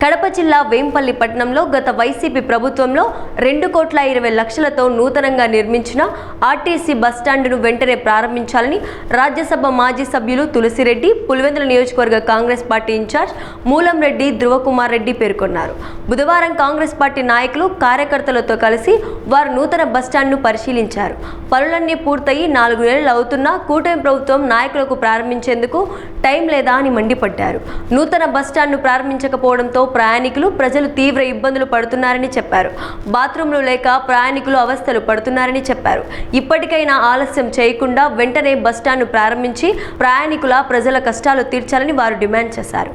కడప జిల్లా వేంపల్లి పట్టణంలో గత వైసీపీ ప్రభుత్వంలో 2,20,00,000తో నూతనంగా నిర్మించిన ఆర్టీసీ బస్టాండును వెంటనే ప్రారంభించాలని రాజ్యసభ మాజీ సభ్యులు తులసిరెడ్డి, పులివెందుల నియోజకవర్గ కాంగ్రెస్ పార్టీ ఇన్ఛార్జ్ మూలంరెడ్డి ధృవకుమార్ రెడ్డి పేర్కొన్నారు. బుధవారం కాంగ్రెస్ పార్టీ నాయకులు, కార్యకర్తలతో కలిసి వారు నూతన బస్టాండ్ను పరిశీలించారు. పనులన్నీ పూర్తయి 4 నెలలు అవుతున్నా కూటమి ప్రభుత్వం నాయకులకు ప్రారంభించేందుకు టైం లేదా అని మండిపడ్డారు. నూతన బస్టాండ్ను ప్రారంభించకపోవడంతో ప్రయాణికులు, ప్రజలు తీవ్ర ఇబ్బందులు పడుతున్నారని చెప్పారు. బాత్రూంలు లేక ప్రయాణికులు అవస్థలు పడుతున్నారని చెప్పారు. ఇప్పటికైనా ఆలస్యం చేయకుండా వెంటనే బస్టాండ్ను ప్రారంభించి ప్రయాణికుల, ప్రజల కష్టాలు తీర్చాలని వారు డిమాండ్ చేశారు.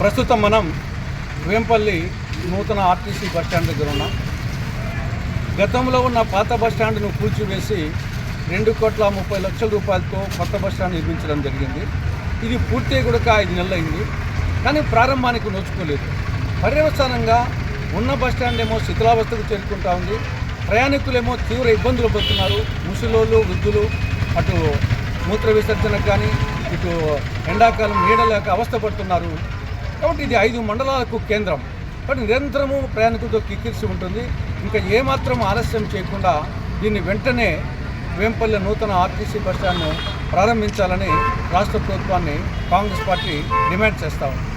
ప్రస్తుతం మనం వేంపల్లి నూతన ఆర్టీసీ బస్టాండ్ దగ్గర ఉన్నాం. గతంలో ఉన్న పాత బస్టాండ్ను కూల్చివేసి 2,30,00,000 రూపాయలతో కొత్త బస్టాండ్ నిర్మించడం జరిగింది. ఇది పూర్తి కూడా 5 నెలలు అయింది, కానీ ప్రారంభానికి నోచుకోలేదు. పర్యవసానంగా ఉన్న బస్టాండ్ ఏమో శిథిలావస్థకు చేరుకుంటా ఉంది. ప్రయాణికులేమో తీవ్ర ఇబ్బందులు పడుతున్నారు. ముసలోళ్ళు, వృద్ధులు అటు మూత్ర విసర్జనకు కానీ ఇటు ఎండాకాలం నీడలేక అవస్థ పడుతున్నారు. కాబట్టి ఇది 5 మండలాలకు కేంద్రం. కాబట్టి నిరంతరము ప్రయాణికులతో కిక్కిరిసి ఉంటుంది. ఇంకా ఏమాత్రం ఆలస్యం చేయకుండా దీన్ని వెంటనే వేంపల్లి నూతన ఆర్టీసీ బస్టాండ్ను ప్రారంభించాలని రాష్ట్ర ప్రభుత్వాన్ని కాంగ్రెస్ పార్టీ డిమాండ్ చేస్తా ఉంది.